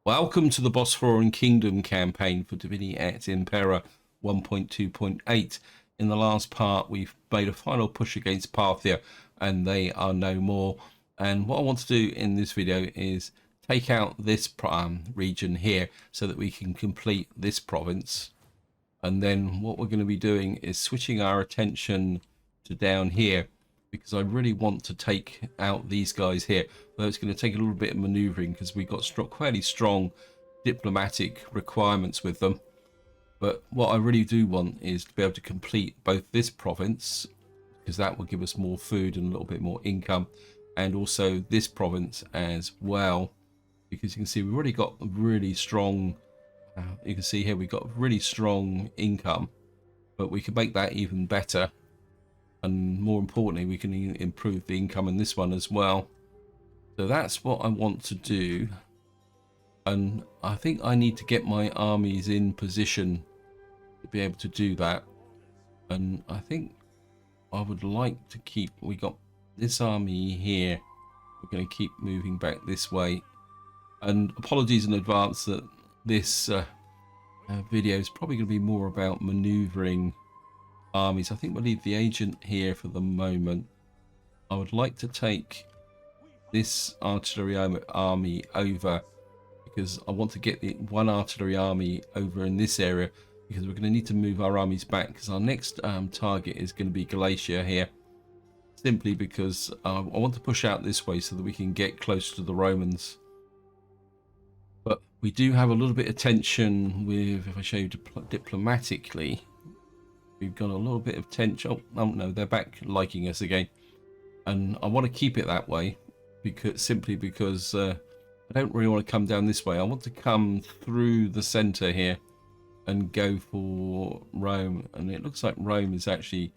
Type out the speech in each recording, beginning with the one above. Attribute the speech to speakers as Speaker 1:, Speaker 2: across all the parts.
Speaker 1: Welcome to the Bosporan Kingdom campaign for Divinity Et Impera 1.2.8. In the last part, we've made a final push against Parthia, and they are no more. And what I want to do in this video is take out this region here so that we can complete this province. And then what we're going to be doing is switching our attention to down here, because I really want to take out these guys here. Though it's going to take a little bit of maneuvering because we've got fairly strong diplomatic requirements with them. But what I really do want is to be able to complete both this province, because that will give us more food and a little bit more income, and also this province as well, because you can see we've already got a really strong, you can see here we've got really strong income, but we can make that even better. And more importantly, we can improve the income in this one as well. So that's what I want to do. And I think I need to get my armies in position to be able to do that. And I think I would like to keep, we got this army here. We're going to keep moving back this way. And apologies in advance that this video is probably going to be more about maneuvering armies. I think we'll leave the agent here for the moment. I would like to take this artillery army over, because I want to get the one artillery army over in this area, because we're going to need to move our armies back, because our next target is going to be Galatia here, simply because I want to push out this way so that we can get close to the Romans. But we do have a little bit of tension with, if I show you diplomatically, we've got a little bit of tension. Oh no, they're back liking us again, and I want to keep it that way, because I don't really want to come down this way. I want to come through the center here and go for Rome, and it looks like Rome is actually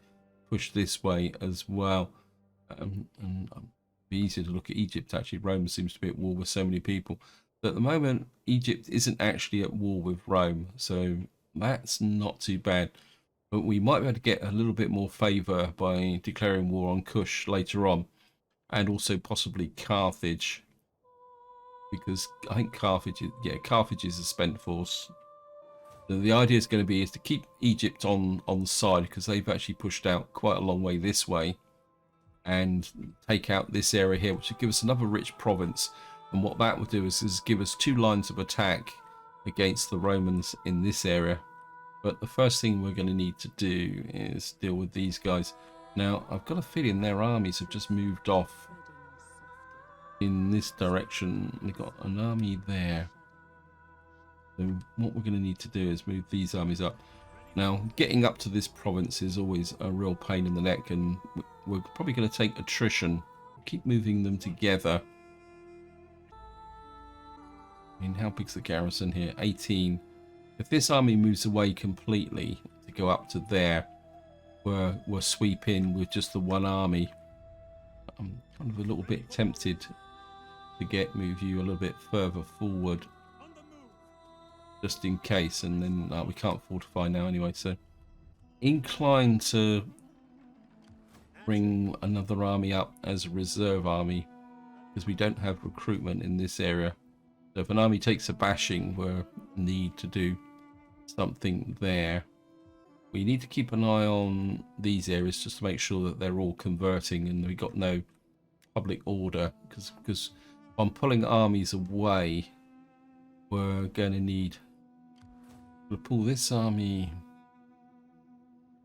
Speaker 1: pushed this way as well. And it'd be easier to look at Egypt. Actually, Rome seems to be at war with so many people. But at the moment, Egypt isn't actually at war with Rome, so that's not too bad. But we might be able to get a little bit more favour by declaring war on Kush later on, and also possibly Carthage, because I think Carthage is a spent force. So the idea is going to be to keep Egypt on the side, because they've actually pushed out quite a long way this way, and take out this area here, which would give us another rich province. And what that would do is give us 2 lines of attack against the Romans in this area. But the first thing we're going to need to do is deal with these guys. Now, I've got a feeling their armies have just moved off in this direction. We've got an army there. So what we're going to need to do is move these armies up. Now, getting up to this province is always a real pain in the neck, and we're probably going to take attrition. Keep moving them together. I mean, how big's the garrison here? 18. If this army moves away completely to go up to there, we'll sweep in with just the one army. I'm kind of a little bit tempted to move you a little bit further forward, just in case, and then we can't fortify now anyway, so inclined to bring another army up as a reserve army, because we don't have recruitment in this area. So if an army takes a bashing, we'll need to do something there. We need to keep an eye on these areas just to make sure that they're all converting and we got no public order, because if I'm pulling armies away, we're going to need to pull this army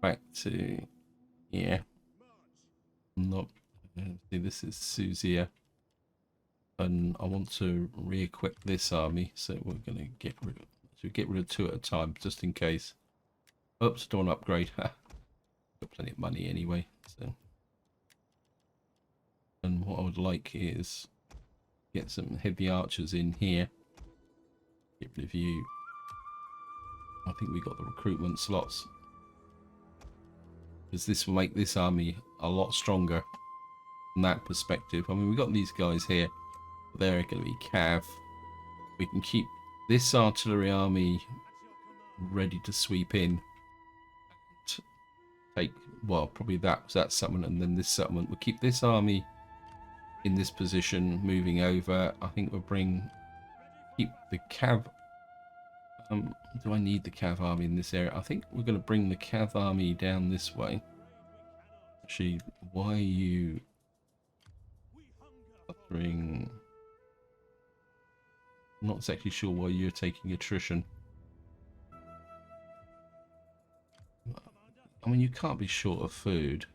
Speaker 1: back to here. Not see, this is Suzia, and I want to re-equip this army, so we're going to get rid of 2 at a time, just in case. Oops, don't upgrade. Got plenty of money anyway. So, and what I would like is get some heavy archers in here. Get rid of you. I think we got the recruitment slots, because this will make this army a lot stronger from that perspective. I mean, we got these guys here, but they're going to be cav. We can keep this artillery army ready to sweep in. Take, well, probably that settlement and then this settlement. We'll keep this army in this position, moving over. I think we'll bring keep the cav. Do I need the cav army in this area? I think we're going to bring the cav army down this way. Actually, why are you suffering? I'm not exactly sure why you're taking attrition. I mean, you can't be short of food.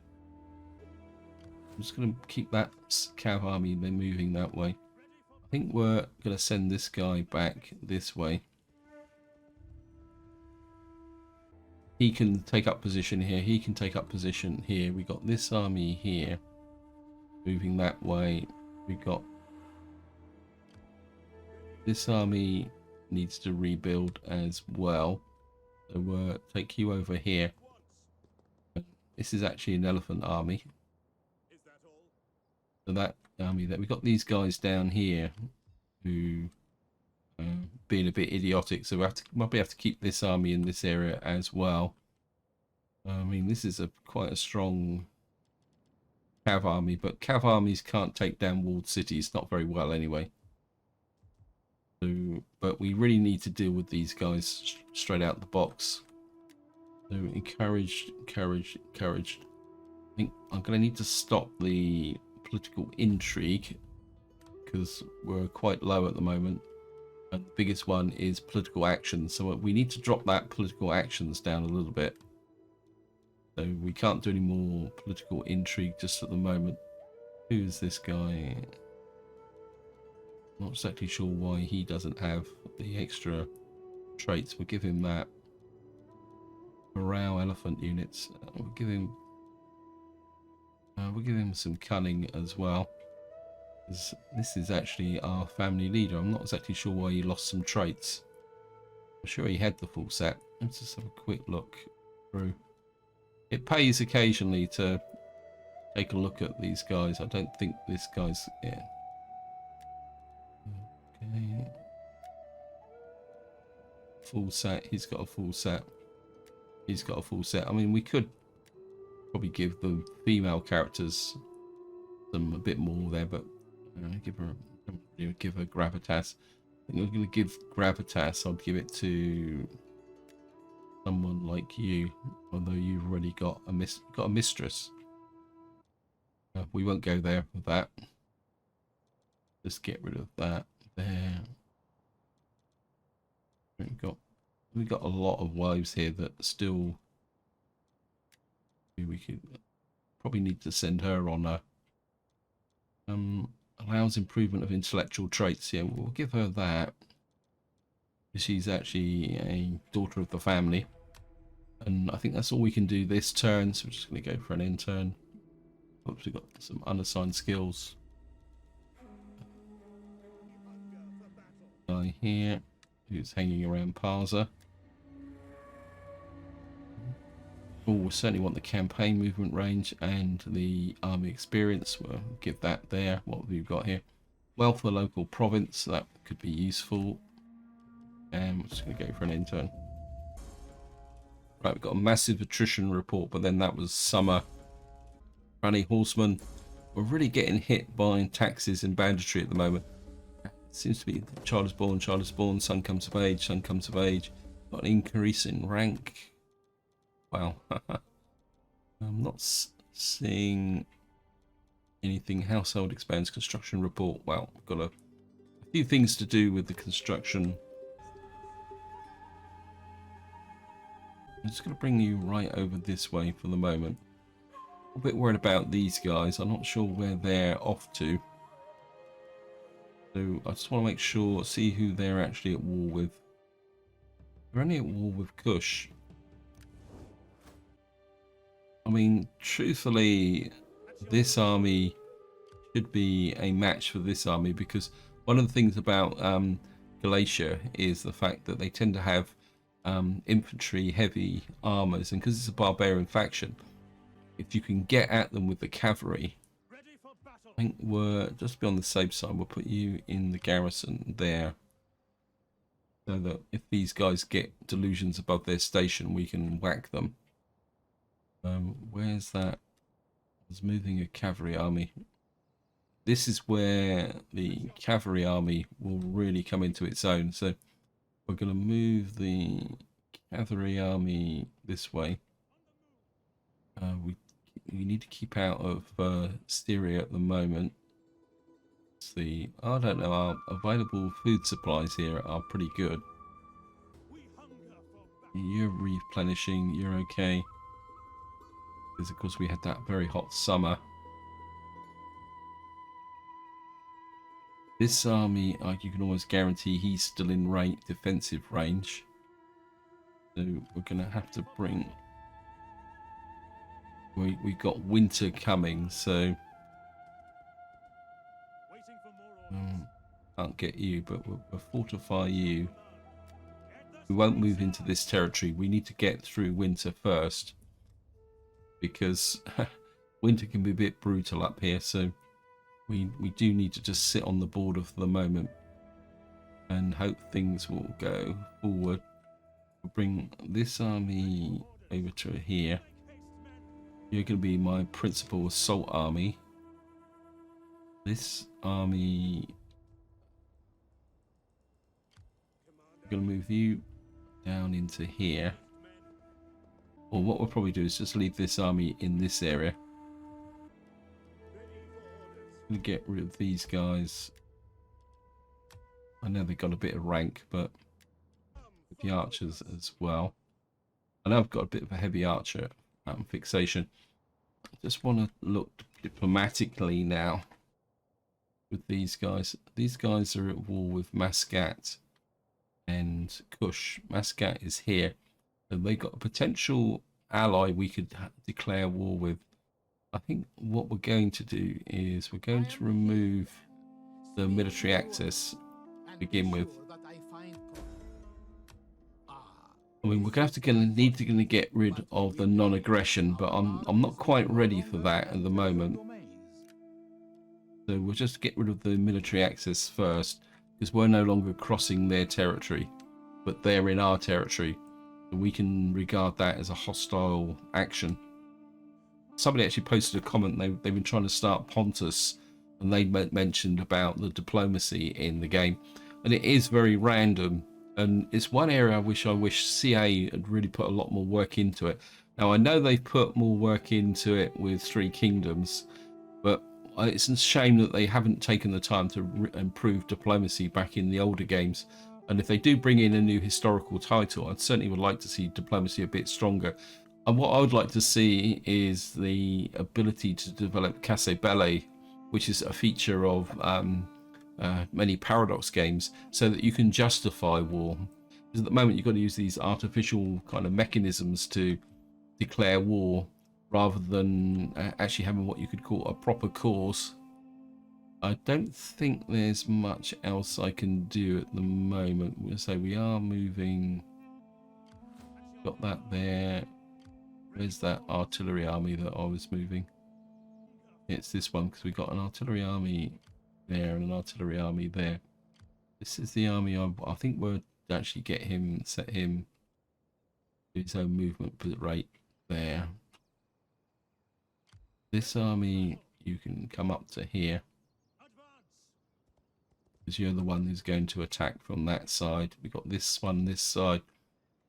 Speaker 1: I'm just going to keep that cav army moving that way. I think we're going to send this guy back this way. He can take up position here. He can take up position here. We got this army here moving that way. We got this army needs to rebuild as well. So we'll take you over here. This is actually an elephant army. So that army that we got these guys down here who being a bit idiotic, so we might have to keep this army in this area as well. I mean, this is quite a strong cav army, but cav armies can't take down walled cities, not very well anyway. So, but we really need to deal with these guys straight out the box. So encouraged. I think I'm going to need to stop the political intrigue because we're quite low at the moment. And the biggest one is political action. So we need to drop that political actions down a little bit. So we can't do any more political intrigue just at the moment. Who's this guy? Not exactly sure why he doesn't have the extra traits. We'll give him that. Morale elephant units. We'll give him some cunning as well. This is actually our family leader. I'm not exactly sure why he lost some traits. I'm sure he had the full set. Let's just have a quick look through. It pays occasionally to take a look at these guys. I don't think this guy's... Yeah. Okay. Full set. He's got a full set. He's got a full set. I mean, we could probably give the female characters some a bit more there, but give her gravitas. I think I'm going to give gravitas. I'll give it to someone like you, although you've already got a mistress. We won't go there with that. Just get rid of that there. We've got a lot of wives here that still we could probably need to send her on a allows improvement of intellectual traits. Yeah, we'll give her that. She's actually a daughter of the family, and I think that's all we can do this turn. So we're just going to go for an intern. Oops, we've got some unassigned skills. Guy here who's hanging around Parza. Oh, we certainly want the campaign movement range and the army experience. We'll give that there. What we've got here. Wealth for the local province. That could be useful. And we're just going to go for an intern. Right, we've got a massive attrition report, but then that was summer. Rally horsemen. We're really getting hit by taxes and banditry at the moment. It seems to be child is born, son comes of age, son comes of age. Got an increase in rank. Wow. I'm not seeing anything. Household expands, construction report. Wow, we've got a few things to do with the construction. I'm just going to bring you right over this way for the moment. A bit worried about these guys. I'm not sure where they're off to. So I just want to make sure, see who they're actually at war with. They're only at war with Kush. I mean, truthfully, this army should be a match for this army, because one of the things about Galatia is the fact that they tend to have infantry heavy armors, and because it's a barbarian faction, if you can get at them with the cavalry, I think we're just to be on the safe side, we'll put you in the garrison there, so that if these guys get delusions above their station, we can whack them. Where's that? I was moving a cavalry army. this is where the cavalry army will really come into its own. So we're going to move the cavalry army this way. We need to keep out of Styria at the moment. I don't know, our available food supplies here are pretty good. You're replenishing, you're okay. Because of course we had that very hot summer. This army, you can almost guarantee he's still in defensive range. So we're going to have to bring... We've got winter coming, so... Can't get you, but we'll fortify you. We won't move into this territory. We need to get through winter first, because winter can be a bit brutal up here. So we do need to just sit on the border for the moment and hope things will go forward. We'll bring this army over to here. You're going to be my principal assault army. This army, I'm going to move you down into here. Or what we'll probably do is just leave this army in this area. I'm going to get rid of these guys. I know they've got a bit of rank, but the archers as well. I know I've got a bit of a heavy archer fixation. I just want to look diplomatically now with these guys. These guys are at war with Muscat and Kush. Muscat is here, and they've got a potential ally we could declare war with. I think what we're going to do is we're going to remove the military access to begin with. I mean, we're going to get rid of the non-aggression, but I'm not quite ready for that at the moment. So we'll just get rid of the military access first, because we're no longer crossing their territory, but they're in our territory. So we can regard that as a hostile action. Somebody actually posted a comment. They've been trying to start Pontus, and they mentioned about the diplomacy in the game, and it is very random. And it's one area I wish CA had really put a lot more work into it. Now I know they've put more work into it with Three Kingdoms, but it's a shame that they haven't taken the time to improve diplomacy back in the older games. And if they do bring in a new historical title, I certainly would like to see diplomacy a bit stronger. And what I would like to see is the ability to develop Casse Belli, which is a feature of many Paradox games, so that you can justify war. Because at the moment you've got to use these artificial kind of mechanisms to declare war, rather than actually having what you could call a proper cause. I don't think there's much else I can do at the moment. We'll say we are moving. Got that there. Where's that artillery army that I was moving? It's this one, because we've got an artillery army there and an artillery army there. This is the army I think we'll actually set him to his own movement rate there. This army, you can come up to here, because you're the one who's going to attack from that side. We've got this one this side.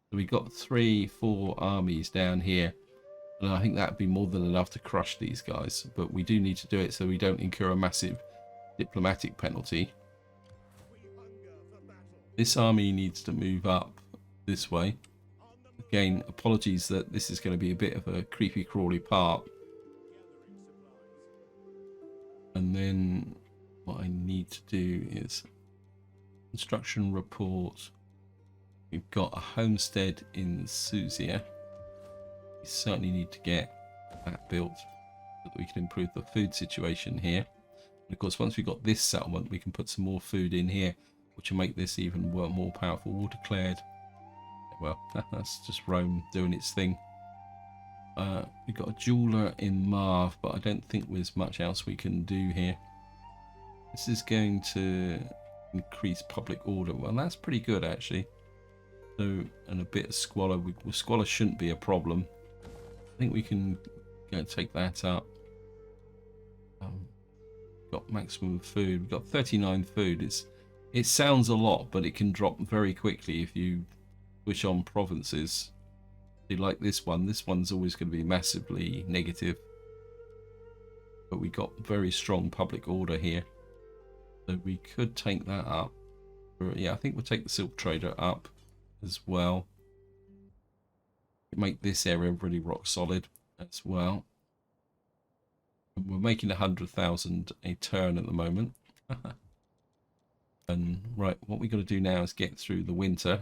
Speaker 1: So we've got 3-4 armies down here, and I think that'd be more than enough to crush these guys. But we do need to do it so we don't incur a massive diplomatic penalty. This army needs to move up this way. Again, apologies that this is going to be a bit of a creepy crawly part. And then what I need to do is construction report. We've got a homestead in Suzia. We certainly need to get that built so that we can improve the food situation here. And of course, once we've got this settlement, we can put some more food in here, which will make this even more powerful. War declared. Well, that's just Rome doing its thing. We've got a jeweler in Marv, but I don't think there's much else we can do here. This is going to increase public order. Well, that's pretty good, actually. So, and a bit of squalor. Squalor shouldn't be a problem. I think we can go take that up. Got maximum food. We've got 39 food. It sounds a lot, but it can drop very quickly if you switch on provinces. Like this one. This one's always going to be massively negative. But we got very strong public order here. So we could take that up. Yeah, I think we'll take the silk trader up as well. Make this area really rock solid as well. And we're making 100,000 a turn at the moment. And right, what we got to do now is get through the winter.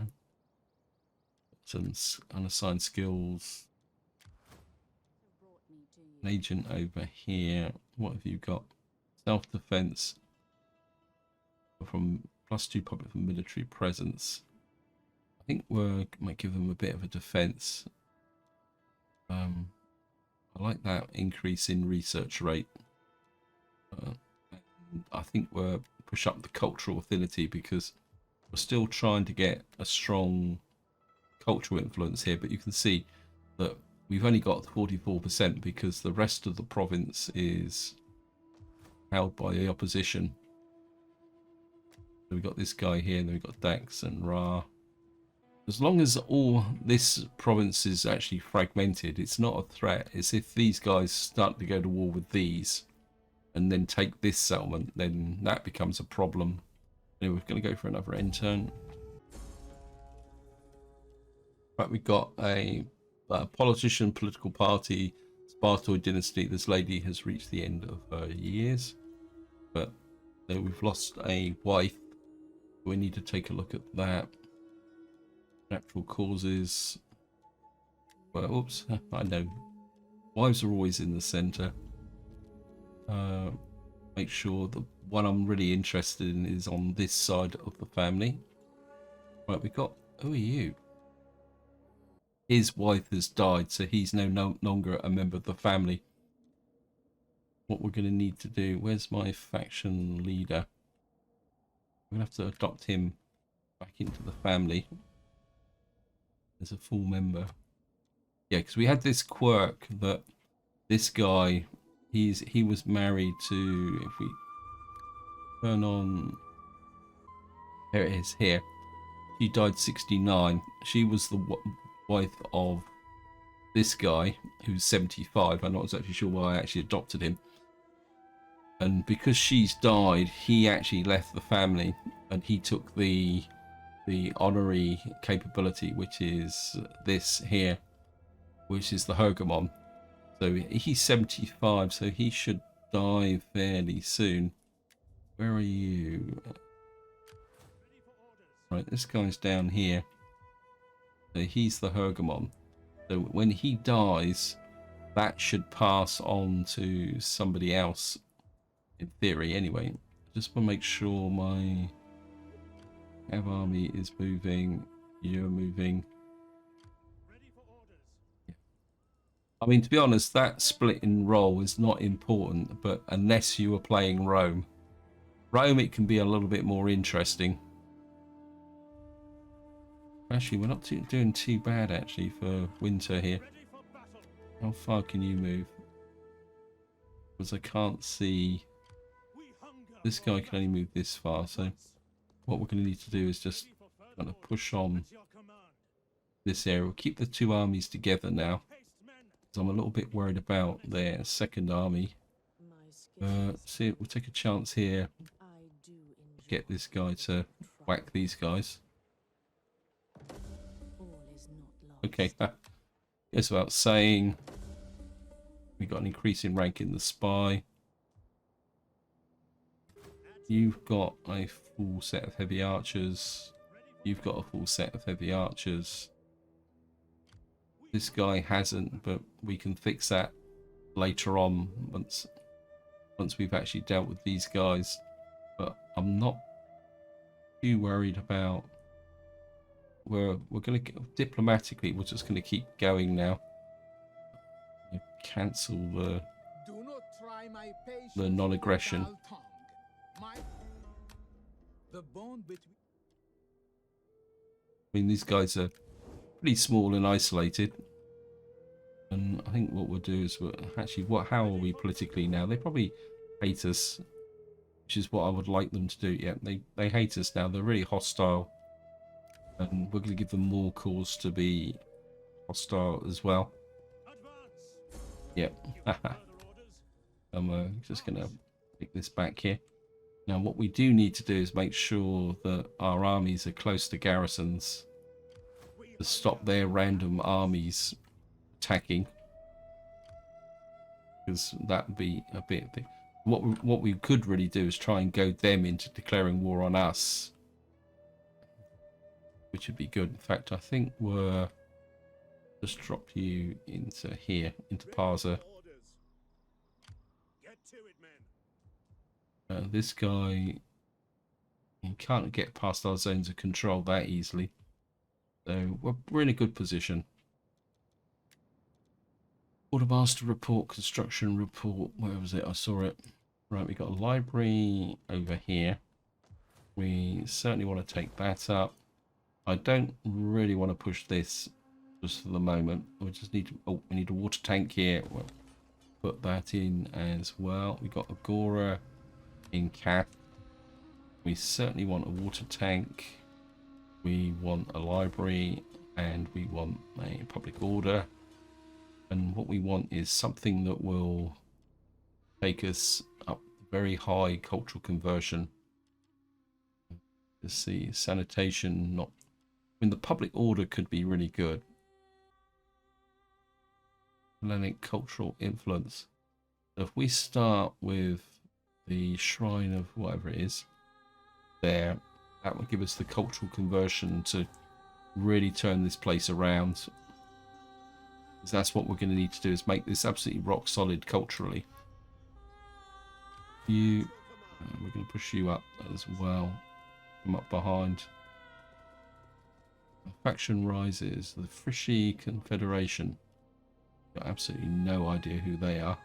Speaker 1: Some unassigned skills. An agent over here. What have you got? Self-defense from +2 public and military presence. I think we might give them a bit of a defense. I like that increase in research rate. I think we'll push up the cultural affinity because we're still trying to get a strong cultural influence here, but you can see that we've only got 44% because the rest of the province is held by the opposition. So we've got this guy here, and then we've got Dax and Ra. As long as all this province is actually fragmented, it's not a threat. It's if these guys start to go to war with these and then take this settlement, then that becomes a problem. Anyway, we're going to go for another end turn. Right, we've got a politician, political party, Spartoid dynasty. This lady has reached the end of her years, but we've lost a wife. We need to take a look at that. Natural causes. Well, oops, I know. Wives are always in the center. Make sure the one I'm really interested in is on this side of the family. Right, we got. Who are you? His wife has died, so he's no longer a member of the family. What we're going to need to do. Where's my faction leader? We're going to have to adopt him back into the family as a full member. Yeah, because we had this quirk that this guy, he was married to, if we turn on, there it is here. She died 69. She was the wife of this guy who's 75. I'm not exactly sure why I actually adopted him. And because she's died, he actually left the family and he took the honorary capability, which is this here, which is the Hergamon. So he's 75, so he should die fairly soon. Where are you? Right, this guy's down here. So he's the Hergamon. So when he dies, that should pass on to somebody else, in theory anyway. Just want to make sure my Cav army is moving. You're moving. Yeah. I mean, to be honest, that split in role is not important, but unless you are playing Rome, it can be a little bit more interesting. Actually, we're not doing too bad actually for winter here. How far can you move? Because I can't see. This guy can only move this far, so what we're going to need to do is just kind of push on this area. We'll keep the two armies together now, because I'm a little bit worried about their second army. See, we'll take a chance here. Get this guy to whack these guys. Okay, it's about saying we got an increase in rank in the spy. You've got a full set of heavy archers. You've got a full set of heavy archers. This guy hasn't, but we can fix that later on once we've actually dealt with these guys. But I'm not too worried about. We're going to diplomatically. We're just going to keep going now. Cancel the non-aggression. I mean, these guys are pretty small and isolated, and I think what we'll do is how are we politically now? They probably hate us. which is what I would like them to do. Yeah, they hate us now. They're really hostile, and we're going to give them more cause to be hostile as well. Yep. I'm just going to pick this back here. Now, what we do need to do is make sure that our armies are close to garrisons to stop their random armies attacking, because that would be a bit. What we could really do is try and goad them into declaring war on us, which would be good. In fact, I think we're just drop you into here, into Parza. This guy, he can't get past our zones of control that easily, so we're in a good position. Quartermaster report, construction report, where was it? I saw it. Right, we got a library over here. We certainly want to take that up. I don't really want to push this just for the moment. We just need to, oh, we need a water tank here. We'll put that in as well. We got Agora in Cat. We certainly want a water tank. We want a library, and we want a public order. And what we want is something that will take us up very high cultural conversion. Let's see, sanitation, not... I mean, the public order could be really good. Hellenic cultural influence. So if we start with the shrine of whatever it is there, that will give us the cultural conversion to really turn this place around. Because that's what we're going to need to do, is make this absolutely rock solid culturally. We're going to push you up as well. Come up behind. Faction rises. The Frishy Confederation. Got absolutely no idea who they are.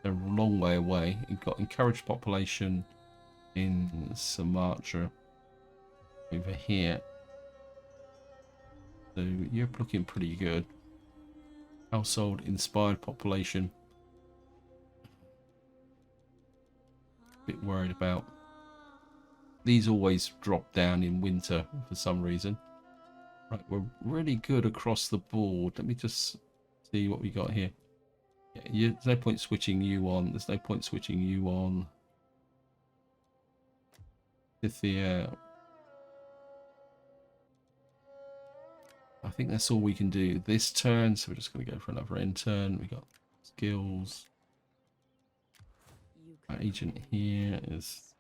Speaker 1: They're a long way away. You've got encouraged population in Sumatra over here. So you're looking pretty good. Household inspired population. A bit worried about. These always drop down in winter for some reason. Right, we're really good across the board. Let me just see what we got here. Yeah, there's no point switching you on. There's no point switching you on. Scythia. I think that's all we can do this turn, so we're just going to go for another end turn. We got skills. Our agent here is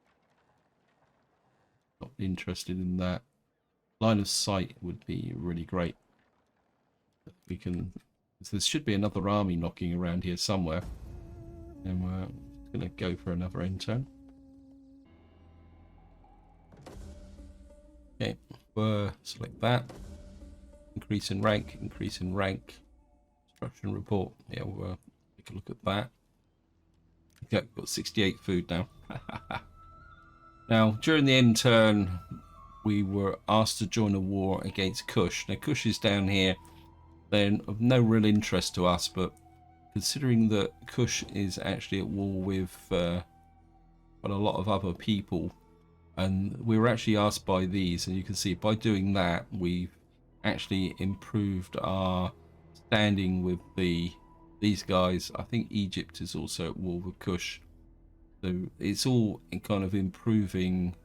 Speaker 1: not interested in that. Line of sight would be really great. We can. There should be another army knocking around here somewhere, and we're going to go for another end turn. Okay, we'll select that. Increase in rank, increase in rank. Construction report. Yeah, we'll take a look at that. Okay, we've got 68 food now. Now, during the end turn, we were asked to join a war against Kush. Now, Kush is down here. They're of no real interest to us, but considering that Kush is actually at war with quite a lot of other people, and we were actually asked by these, and you can see by doing that, we've actually improved our standing with these guys. I think Egypt is also at war with Kush, so it's all in kind of improving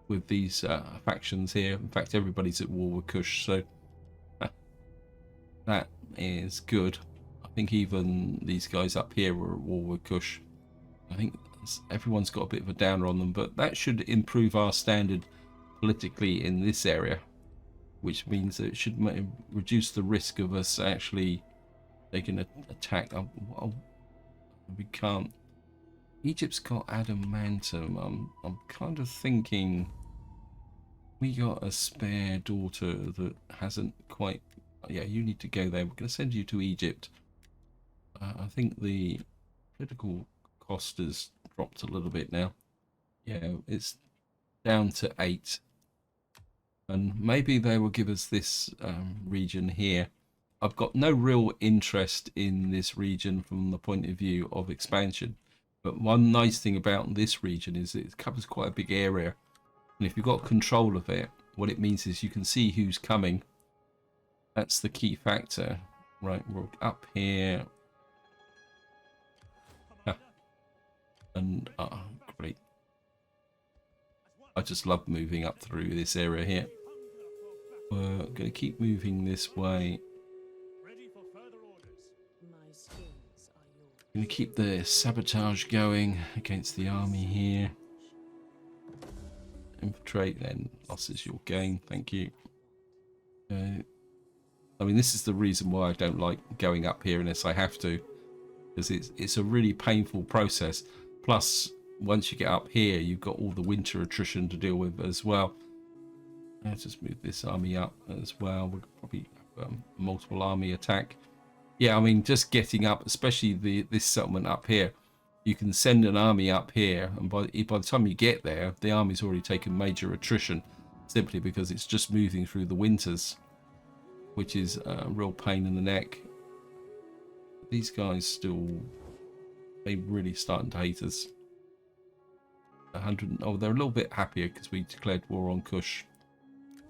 Speaker 1: with these factions here. In fact, everybody's at war with Kush, so that is good. I think even these guys up here were at war with Kush. I think everyone's got a bit of a downer on them, but that should improve our standard politically in this area, which means that it should reduce the risk of us actually taking an attack. We can't. Egypt's got adamantium. I'm kind of thinking we got a spare daughter that hasn't quite. Yeah, you need to go there. We're going to send you to Egypt. I think the political cost has dropped a little bit now. Yeah, it's down to 8. And maybe they will give us this region here. I've got no real interest in this region from the point of view of expansion. But one nice thing about this region is it covers quite a big area. And if you've got control of it, what it means is you can see who's coming. That's the key factor. Right, we're up here. And, great. I just love moving up through this area here. We're going to keep moving this way. Going to keep the sabotage going against the army here. Infiltrate, then losses you'll gain. Thank you. I mean, this is the reason why I don't like going up here unless I have to, because it's a really painful process. Plus, once you get up here, you've got all the winter attrition to deal with as well. Let's just move this army up as well. We'll probably have multiple army attack. Yeah, I mean, just getting up, especially this settlement up here, you can send an army up here, and by the time you get there, the army's already taken major attrition, simply because it's just moving through the winters, which is a real pain in the neck. These guys still, they're really starting to hate us. 100. Oh, they're a little bit happier because we declared war on Kush,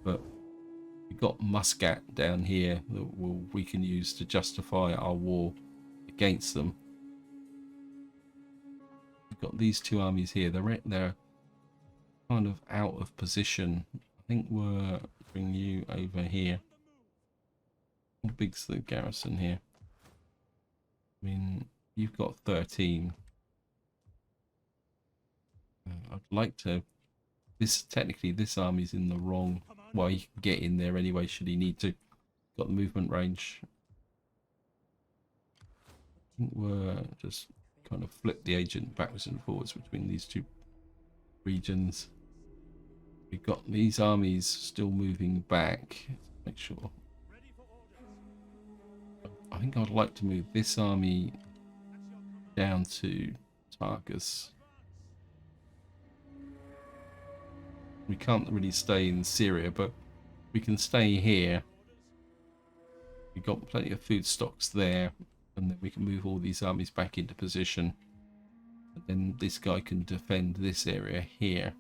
Speaker 1: but we've got Muscat down here that we can use to justify our war against them. We've got these two armies here. They're kind of out of position. I think we'll bring you over here. How big's the garrison here? I mean, you've got 13. I'd like to. Technically, this army's in the wrong. Well, he can get in there anyway, should he need to. Got the movement range. I think we're just kind of flip the agent backwards and forwards between these two regions. We've got these armies still moving back. Let's make sure. I think I'd like to move this army down to Targus. We can't really stay in Syria, but we can stay here. We've got plenty of food stocks there, and then we can move all these armies back into position. And then this guy can defend this area here.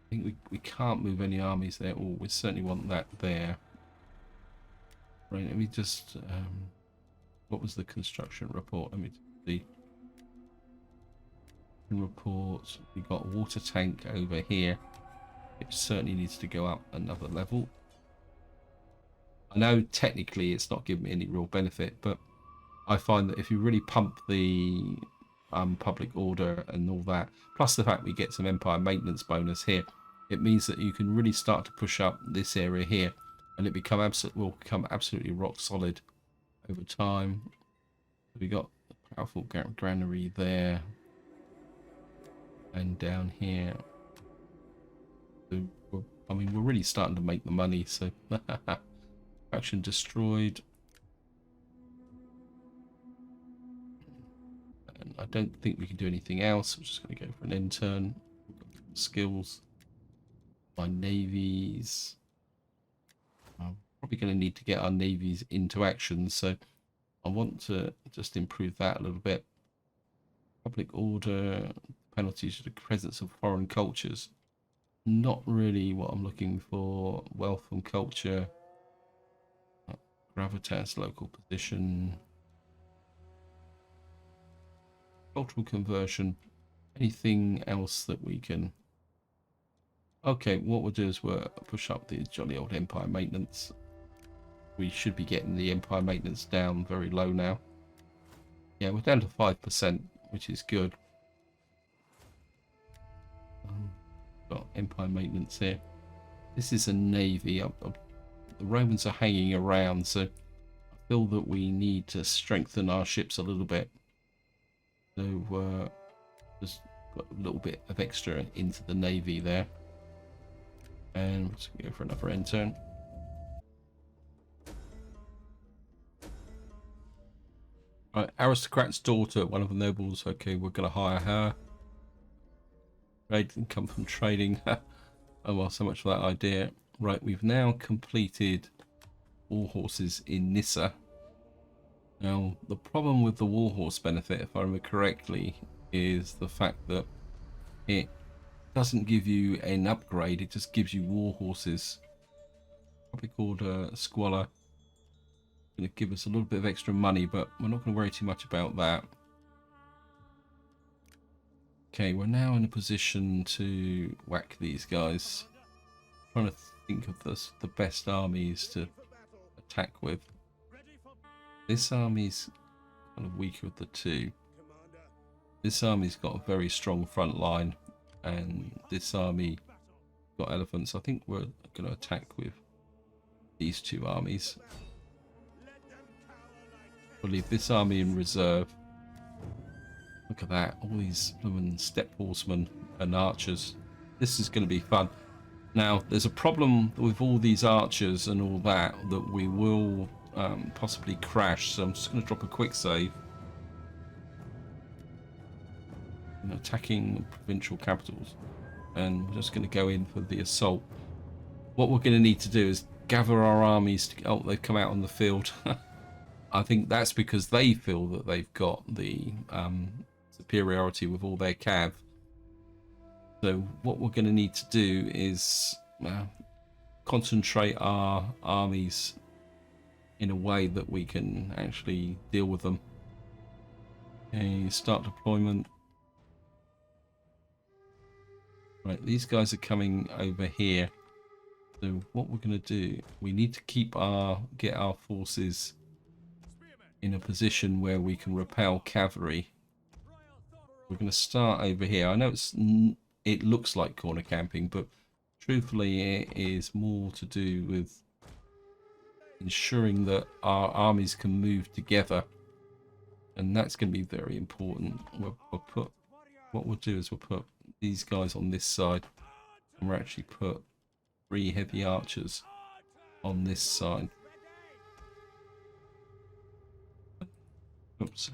Speaker 1: I think we can't move any armies there. Oh, we certainly want that there. Right, let me just... what was the construction report? Let me see. Report. We got a water tank over here. It certainly needs to go up another level. I know technically it's not giving me any real benefit, but I find that if you really pump the public order and all that, plus the fact we get some empire maintenance bonus here, it means that you can really start to push up this area here, and it will become absolutely rock solid over time. We got a powerful granary there. And down here, so I mean, we're really starting to make the money. So, faction destroyed, and I don't think we can do anything else. I'm just going to go for an intern. Skills, my navies. I'm probably going to need to get our navies into action, so I want to just improve that a little bit. Public order. Penalties to the presence of foreign cultures. Not really what I'm looking for. Wealth and culture. Gravitas, local position. Cultural conversion. Anything else that we can... Okay, what we'll do is we'll push up the jolly old empire maintenance. We should be getting the empire maintenance down very low now. Yeah, we're down to 5%, which is good. Got empire maintenance here. This is a navy. The Romans are hanging around, so I feel that we need to strengthen our ships a little bit. So just got a little bit of extra into the navy there, and let's go for another end turn. Right, aristocrat's daughter, one of the nobles. Okay, we're going to hire her. Income from trading. Oh well, so much for that idea. Right, we've now completed all horses in Nissa. Now, the problem with the warhorse benefit, if I remember correctly, is the fact that it doesn't give you an upgrade, it just gives you warhorses. Probably called Squalor. Going to give us a little bit of extra money, but we're not going to worry too much about that. Okay, we're now in a position to whack these guys. I'm trying to think of the best armies to attack with. This army's kind of weaker of the two. This army's got a very strong front line, and this army got elephants. I think we're going to attack with these two armies. We'll leave this army in reserve. Look at that, all these step horsemen and archers. This is going to be fun. Now, there's a problem with all these archers and all that we will possibly crash. So I'm just going to drop a quick save. I'm attacking provincial capitals. And we're just going to go in for the assault. What we're going to need to do is gather our armies. Oh, they've come out on the field. I think that's because they feel that they've got the superiority with all their cav. So what we're going to need to do is concentrate our armies in a way that we can actually deal with them. Okay, start deployment. Right, these guys are coming over here. So what we're going to do, we need to get our forces in a position where we can repel cavalry. We're going to start over here. I know it looks like corner camping, but truthfully it is more to do with ensuring that our armies can move together, and that's going to be very important. What we'll do is we'll put these guys on this side, and we'll actually put 3 heavy archers on this side. Oops.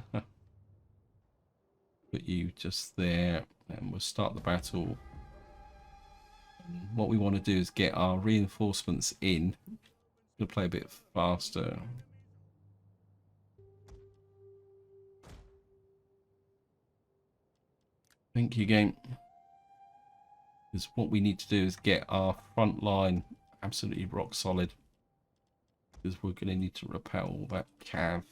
Speaker 1: Put you just there, and we'll start the battle. And what we want to do is get our reinforcements in. I'm going to play a bit faster. Thank you, game. Because what we need to do is get our front line absolutely rock solid. Because we're going to need to repel all that cav.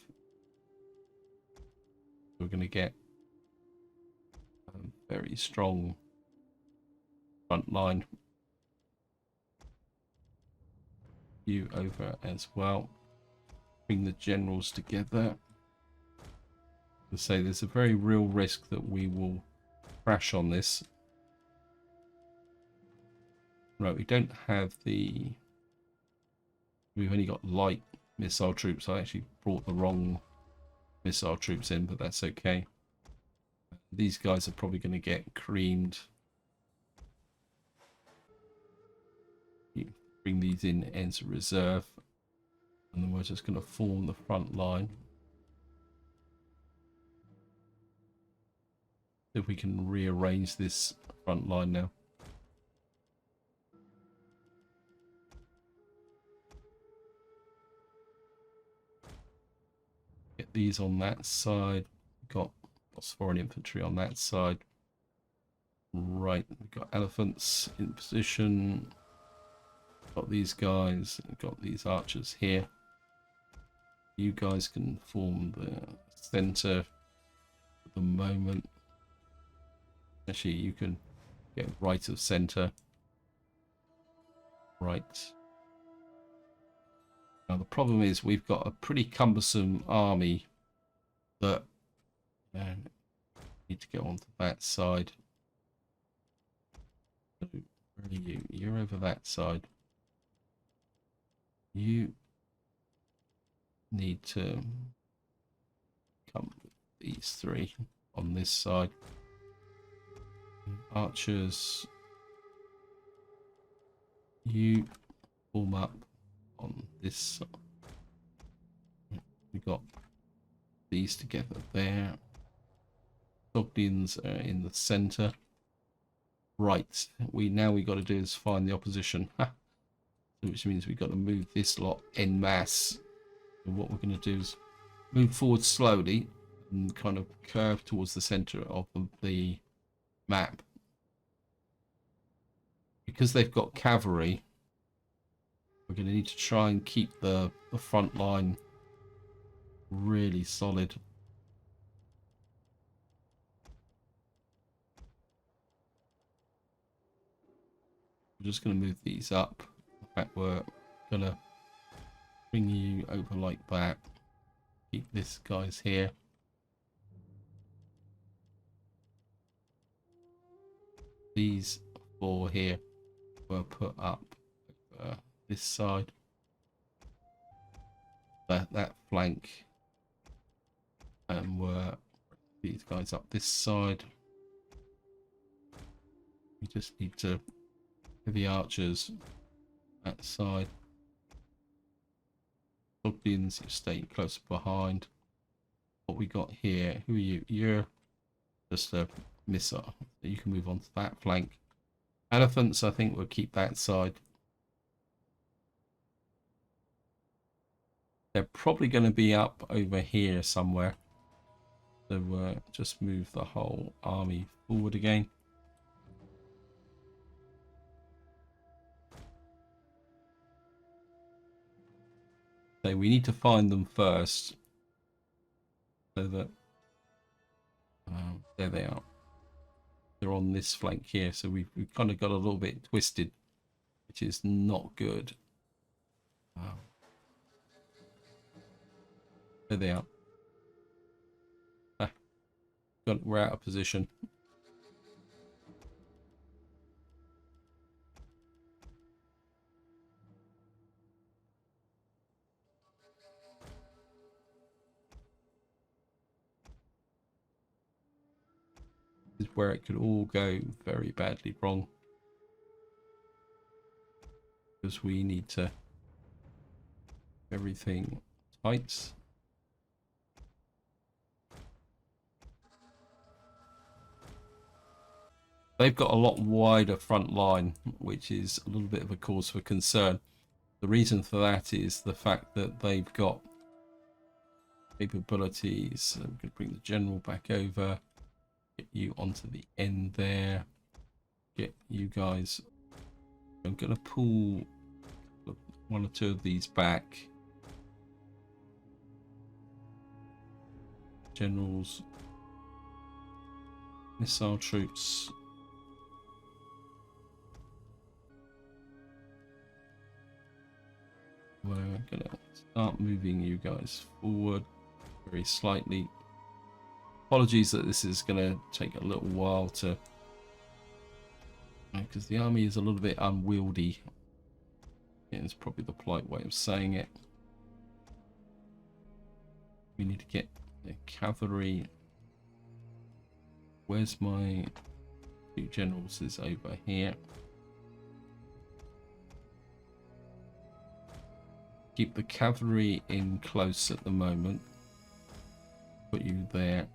Speaker 1: We're going to get a very strong front line. You over as well. Bring the generals together. To say there's a very real risk that we will crash on this. Right, we don't have the... We've only got light missile troops. I actually brought the wrong missile troops in, but that's okay. These guys are probably going to get creamed. You bring these in as a reserve, and then we're just going to form the front line. If we can rearrange this front line now. Get these on that side. We've got Bosporan infantry on that side. Right, we've got elephants in position. Got these guys. We've got these archers here. You guys can form the center at the moment. Actually, you can get right of center. Right. Now the problem is we've got a pretty cumbersome army that need to go onto that side. So where are you? You're over that side. You need to come with these 3 on this side. Archers, you form up on this side. We got these together there. Sogdians are in the center. Right, we got to do is find the opposition, which means we've got to move this lot en masse. And what we're going to do is move forward slowly and kind of curve towards the center of the map. Because they've got cavalry, we're going to need to try and keep the front line really solid. We're just going to move these up. In fact, we're going to bring you over like that. Keep this guys here. These four here were put up this side. That flank, and we're these guys up this side. We just need to heavy archers that side. Sogdians, you stay close behind. What we got here? Who are you? You're just a missile. You can move on to that flank. Elephants, I think we'll keep that side. They're probably going to be up over here somewhere. So just move the whole army forward again. So we need to find them first. So that there they are. They're on this flank here. So we've kind of got a little bit twisted, which is not good. There they are. We're out of position. This is where it could all go very badly wrong. Because we need to everything tight. They've got a lot wider front line, which is a little bit of a cause for concern. The reason for that is the fact that they've got capabilities. I'm going to bring the general back over, get you onto the end there, get you guys. I'm going to pull one or two of these back. Generals, missile troops. We're going to start moving you guys forward very slightly. Apologies that this is going to take a little while to... because the army is a little bit unwieldy. It's probably the polite way of saying it. We need to get the cavalry. Where's my two generals? Is over here. Keep the cavalry in close at the moment. Put you there.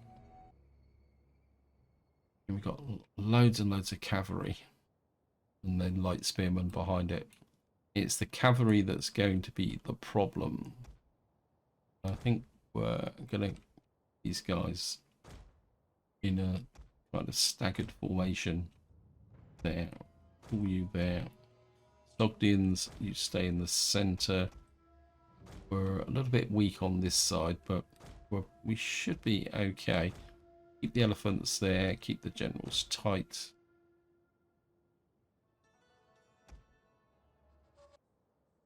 Speaker 1: And we've got loads and loads of cavalry. And then light spearmen behind it. It's the cavalry that's going to be the problem. I think we're going to... these guys in a kind of staggered formation. There. Pull you there. Sogdians, you stay in the center. We're a little bit weak on this side, but we should be okay. Keep the elephants there, keep the generals tight.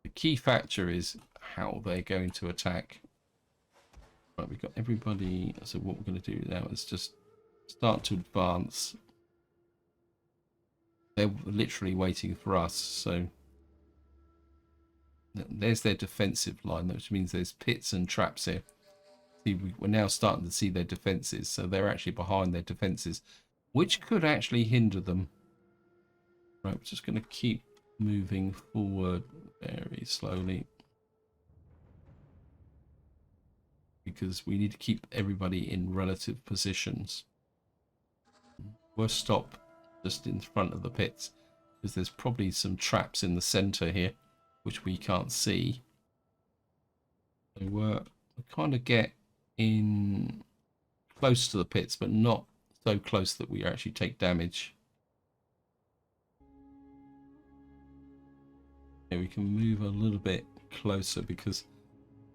Speaker 1: The key factor is how they're going to attack. Right, we've got everybody. So what we're going to do now is just start to advance. They're literally waiting for us, so... there's their defensive line, which means there's pits and traps here. See, we're now starting to see their defenses, so they're actually behind their defenses, which could actually hinder them. Right, we're just going to keep moving forward very slowly, because we need to keep everybody in relative positions. We'll stop just in front of the pits, because there's probably some traps in the center here which we can't see. So we'll kind of get in close to the pits, but not so close that we actually take damage. Yeah, we can move a little bit closer because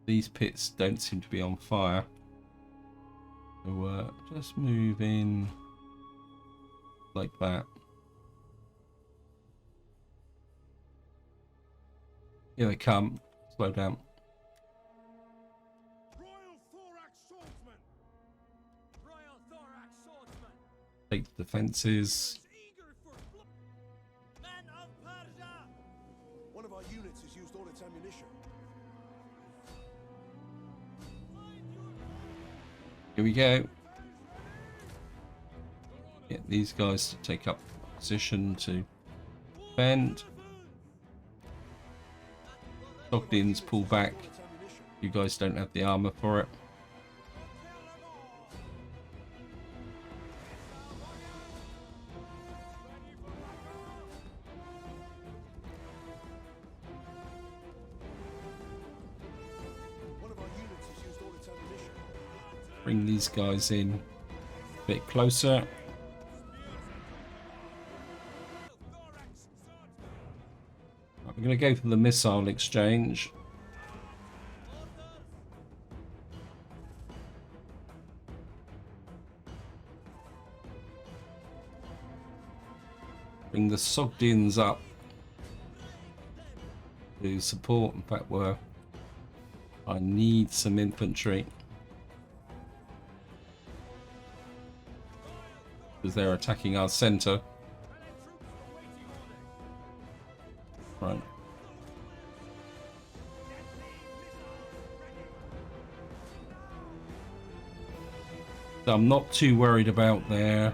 Speaker 1: these pits don't seem to be on fire. So just move in like that. Here they come. Slow down. Take the defenses.
Speaker 2: One of our units has used all its ammunition.
Speaker 1: Here we go. Get these guys to take up position to defend. Sogdians pull back. You guys don't have the armor for it. Bring these guys in a bit closer. Right, we're going to go for the missile exchange. Bring the Sogdians up to support. In fact, I need some infantry because they're attacking our center. Right. So I'm not too worried about their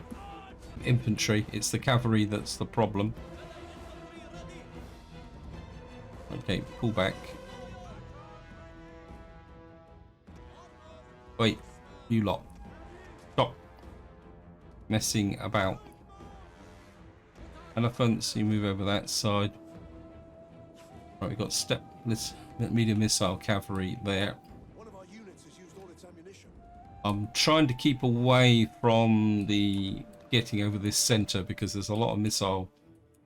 Speaker 1: infantry. It's the cavalry that's the problem. Okay, pull back. Wait, you lot. Stop messing about. Elephants, you move over that side. Right, we've got this medium missile cavalry there.
Speaker 2: One of our units has used all its ammunition.
Speaker 1: I'm trying to keep away from the getting over this center because there's a lot of missile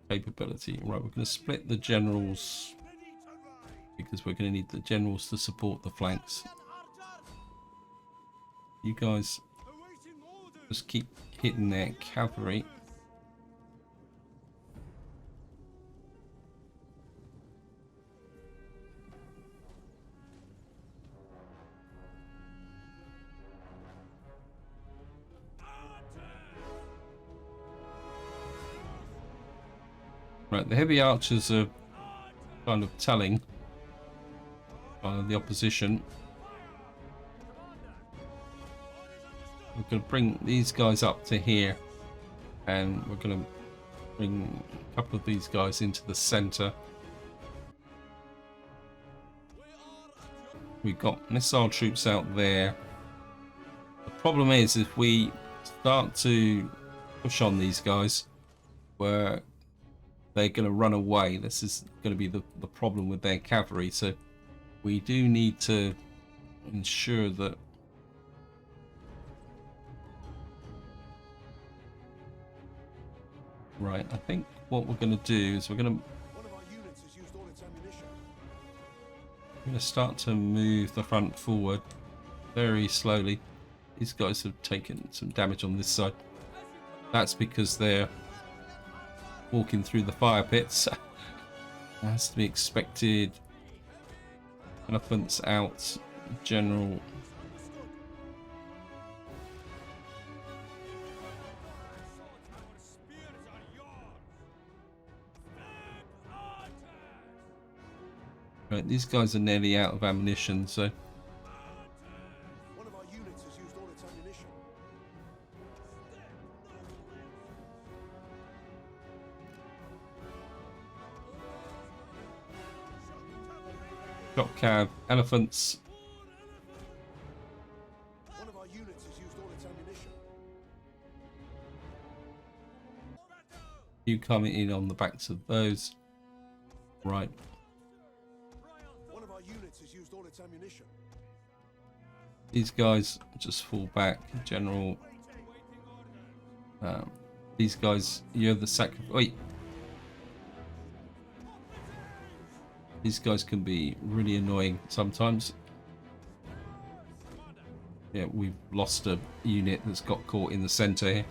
Speaker 1: capability. Right, we're going to split the generals because we're going to need the generals to support the flanks. You guys just keep hitting their cavalry. Right, the heavy archers are kind of telling the opposition. We're going to bring these guys up to here, and we're going to bring a couple of these guys into the center. We've got missile troops out there. The problem is if we start to push on these guys, where they're going to run away. This is going to be the problem with their cavalry. So we do need to ensure that right, I think what we're going to do is we're going to start to move the front forward very slowly. These guys have taken some damage on this side. That's because they're walking through the fire pits. Has to be expected. Elephants out. General. Right, these guys are nearly out of ammunition, so
Speaker 2: One of our units has used all its ammunition.
Speaker 1: shock cav, elephants.
Speaker 2: One of our units has used all its ammunition.
Speaker 1: You coming in on the backs of those. Right.
Speaker 2: One of our units has used all its ammunition.
Speaker 1: These guys just fall back. General. These guys, you're the sacrifice. Wait. These guys can be really annoying sometimes. Yeah, we've lost a unit that's got caught in the center here.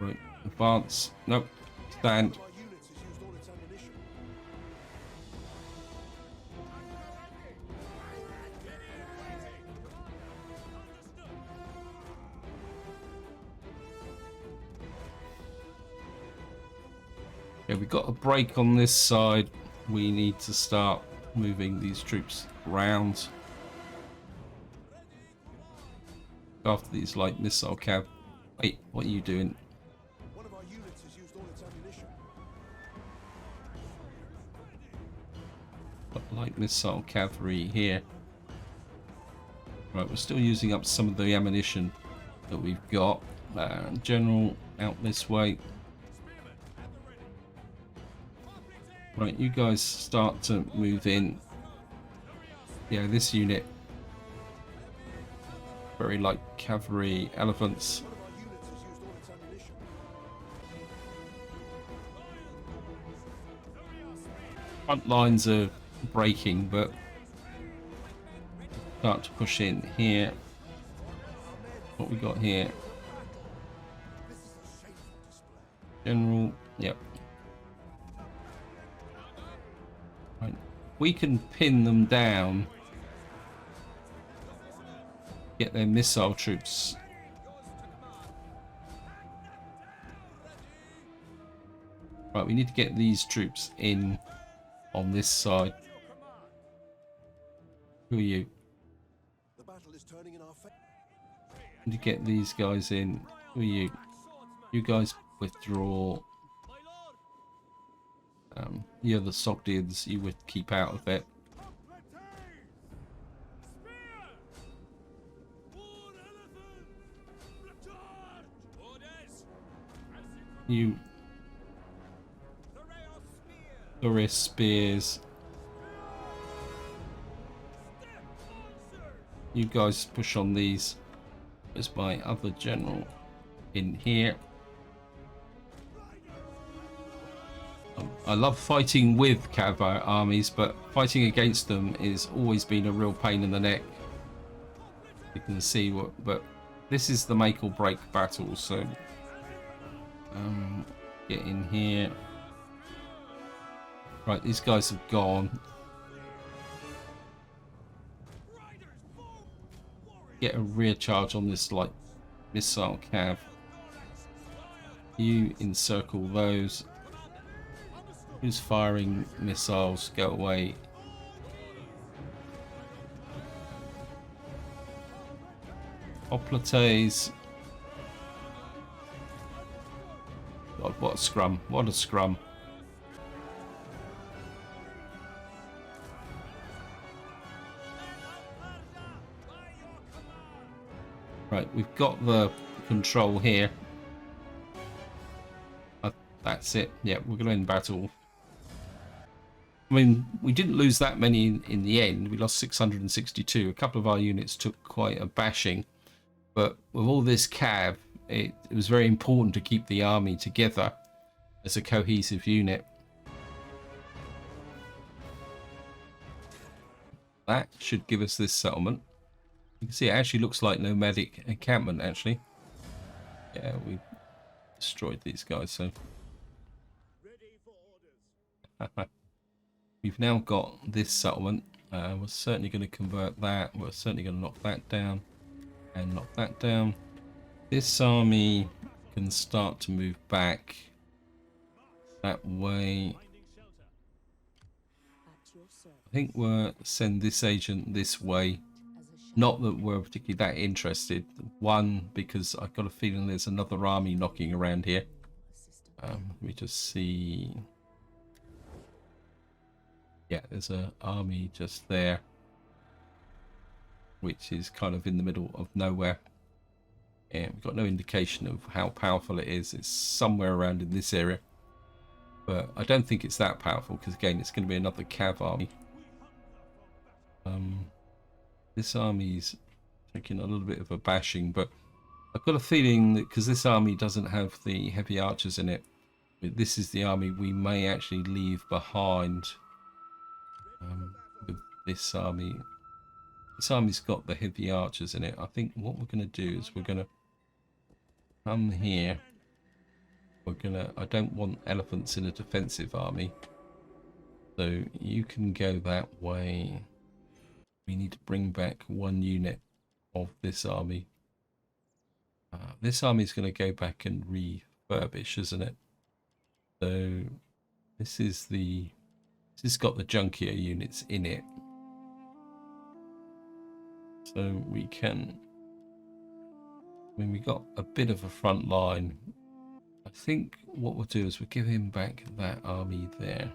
Speaker 1: Right, advance. Nope. Stand.
Speaker 2: Our units has used all its ammunition.
Speaker 1: Yeah, we got a break on this side. We need to start moving these troops around. After these light missile cav. Wait, what are you doing?
Speaker 2: One of our units has used all its ammunition.
Speaker 1: Got light missile cavalry here. Right, we're still using up some of the ammunition that we've got. General, out this way. Right, you guys start to move in. Yeah, this unit. Very light cavalry, elephants.
Speaker 2: One of our units has used all its ammunition.
Speaker 1: Front lines are breaking, but start to push in here. What we got here? General, yep. Right. We can pin them down. Get their missile troops. Right, we need to get these troops in on this side. Who are you?
Speaker 2: The battle is turning in our favor.
Speaker 1: Need to get these guys in. Who are you? You guys withdraw. The other Sogdians, you would keep out of it. You Doris spears. You guys push on these. There's my other general in here. I love fighting with cavalry armies, but fighting against them is always been a real pain in the neck. You can see what, but this is the make or break battle, so get in here. Right, these guys have gone. Get a rear charge on this like missile cav. You encircle those. Who's firing missiles? Go away. Hoplites. God, what a scrum. What a scrum. Right, we've got the control here. That's it. Yeah, we're going to end battle. I mean, we didn't lose that many in the end. We lost 662. A couple of our units took quite a bashing. But with all this cav, it was very important to keep the army together as a cohesive unit. That should give us this settlement. You can see it actually looks like nomadic encampment, actually. Yeah, we destroyed these guys, so... We've now got this settlement. We're certainly going to convert that. We're certainly going to knock that down and knock that down. This army can start to move back that way. I think we'll send this agent this way. Not that we're particularly that interested. One, because I've got a feeling there's another army knocking around here. Let me just see. Yeah, there's an army just there, which is kind of in the middle of nowhere. And we've got no indication of how powerful it is. It's somewhere around in this area. But I don't think it's that powerful, because again, it's going to be another cav army. This army's taking a little bit of a bashing, but I've got a feeling that because this army doesn't have the heavy archers in it, this is the army we may actually leave behind with this army. This army's got the heavy archers in it. I think what we're going to do is we're going to come here. I don't want elephants in a defensive army. So you can go that way. We need to bring back one unit of this army. This army is going to go back and refurbish, isn't it? So this has got the junkier units in it. So we can, we got a bit of a front line. I think what we'll do is we'll give him back that army there.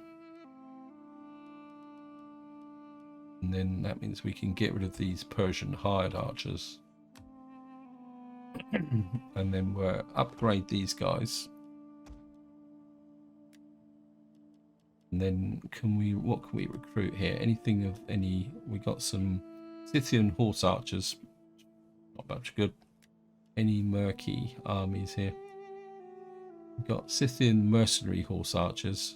Speaker 1: And then that means we can get rid of these Persian hired archers. And then we'll upgrade these guys. And then what can we recruit here? Anything of any, we got some Scythian horse archers. Not much good. Any murky armies here? We've got Scythian mercenary horse archers.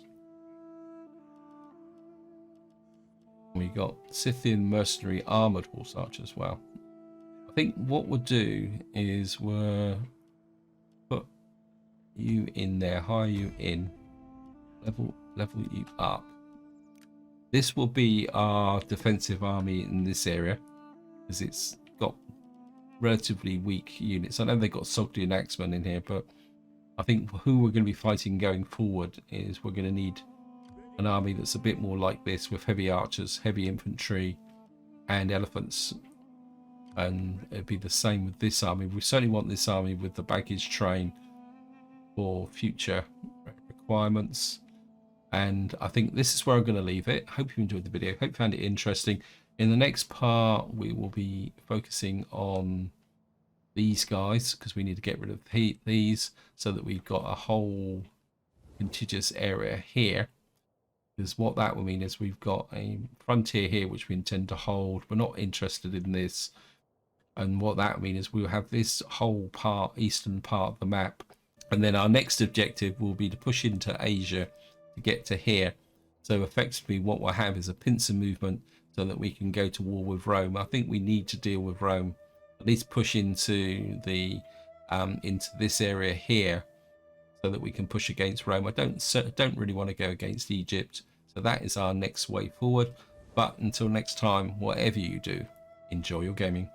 Speaker 1: We got Scythian mercenary armored horse archers. Wow. I think what we'll do is we'll put you in there, hire you in, level you up. This will be our defensive army in this area because it's got relatively weak units. I know they've got Sogdian Axemen in here, but I think who we're going to be fighting going forward is we're going to need an army that's a bit more like this with heavy archers, heavy infantry, and elephants. And it'd be the same with this army. We certainly want this army with the baggage train for future requirements. And I think this is where I'm going to leave it. Hope you enjoyed the video. Hope you found it interesting. In the next part, we will be focusing on these guys because we need to get rid of these so that we've got a whole contiguous area here. Because what that will mean is we've got a frontier here which we intend to hold. We're not interested in this. And what that will mean is we'll have this whole eastern part of the map. And then our next objective will be to push into Asia to get to here. So effectively what we'll have is a pincer movement so that we can go to war with Rome. I think we need to deal with Rome, at least push into the into this area here so that we can push against Rome. I don't really want to go against Egypt. So that is our next way forward. But until next time, whatever you do, enjoy your gaming.